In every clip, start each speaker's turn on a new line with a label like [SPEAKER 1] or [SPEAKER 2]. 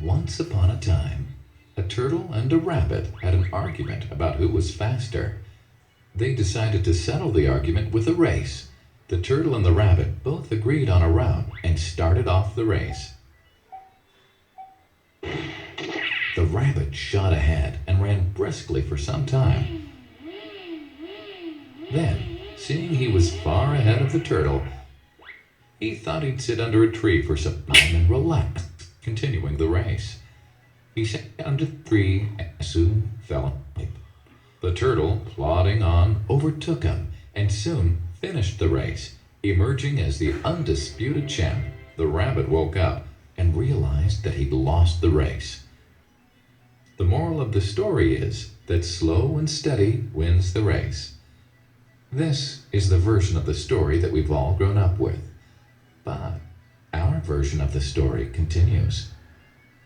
[SPEAKER 1] Once upon a time, a turtle and a rabbit had an argument about who was faster. They decided to settle the argument with a race. The turtle and the rabbit both agreed on a route and started off the race. The rabbit shot ahead and ran briskly for some time. Then, seeing he was far ahead of the turtle, he thought he'd sit under a tree for some time and relax, continuing the race. He sat under the tree and soon fell asleep. The turtle, plodding on, overtook him and soon finished the race, emerging as the undisputed champ. The rabbit woke up and realized that he'd lost the race. The moral of the story is that slow and steady wins the race. This is the version of the story that we've all grown up with. But our version of the story continues.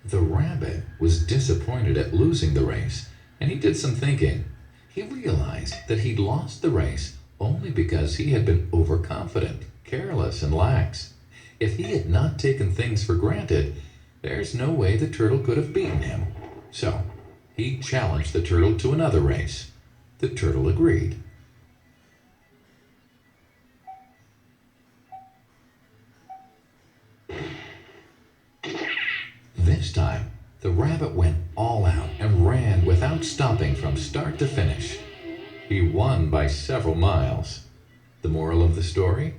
[SPEAKER 1] The rabbit was disappointed at losing the race, and he did some thinking. He realized that he'd lost the race only because he had been overconfident, careless, and lax. If he had not taken things for granted, there's no way the turtle could have beaten him. So, he challenged the turtle to another race. The turtle agreed. This time, the rabbit went all out and ran without stopping from start to finish. He won by several miles. The moral of the story?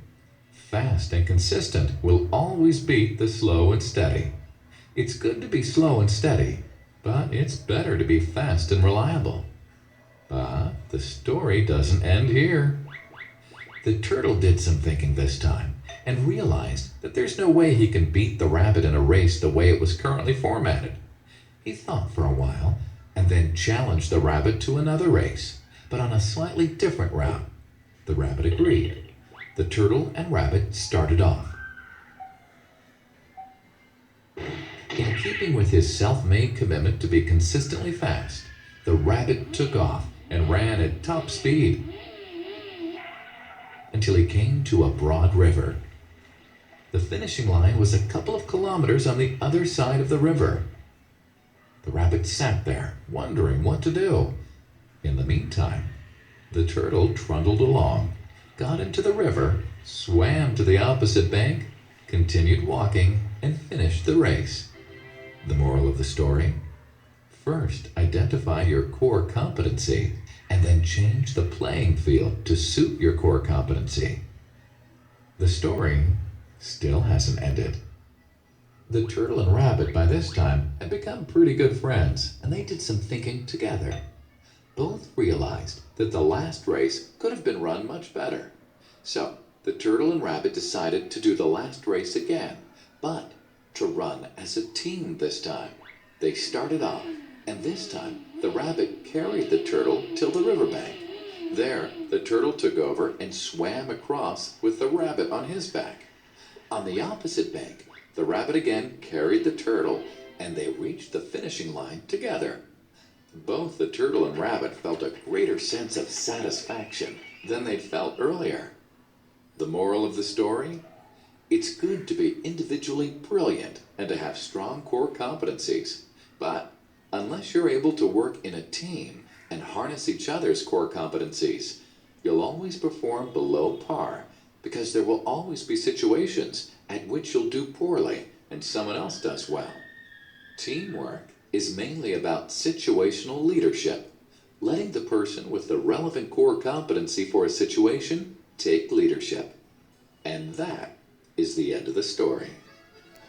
[SPEAKER 1] Fast and consistent will always beat the slow and steady. It's good to be slow and steady, but it's better to be fast and reliable. But the story doesn't end here. The turtle did some thinking this time and realized that there's no way he can beat the rabbit in a race the way it was currently formatted. He thought for a while and then challenged the rabbit to another race, but on a slightly different route. The rabbit agreed. The turtle and rabbit started off. In keeping with his self-made commitment to be consistently fast, the rabbit took off and ran at top speed until he came to a broad river. The finishing line was a couple of kilometers on the other side of the river. The rabbit sat there, wondering what to do. In the meantime, the turtle trundled along, got into the river, swam to the opposite bank, continued walking, and finished the race. The moral of the story? First, identify your core competency, and then change the playing field to suit your core competency. The story still hasn't ended. The turtle and rabbit by this time had become pretty good friends, and they did some thinking together. Both realized that the last race could have been run much better. So, the turtle and rabbit decided to do the last race again, but to run as a team this time. They started off, and this time the rabbit carried the turtle till the riverbank. There, the turtle took over and swam across with the rabbit on his back. On the opposite bank, the rabbit again carried the turtle, and they reached the finishing line together. Both the turtle and rabbit felt a greater sense of satisfaction than they'd felt earlier. The moral of the story? It's good to be individually brilliant and to have strong core competencies. But unless you're able to work in a team and harness each other's core competencies, you'll always perform below par because there will always be situations at which you'll do poorly and someone else does well. Teamwork is mainly about situational leadership, letting the person with the relevant core competency for a situation take leadership. And that is the end of the story.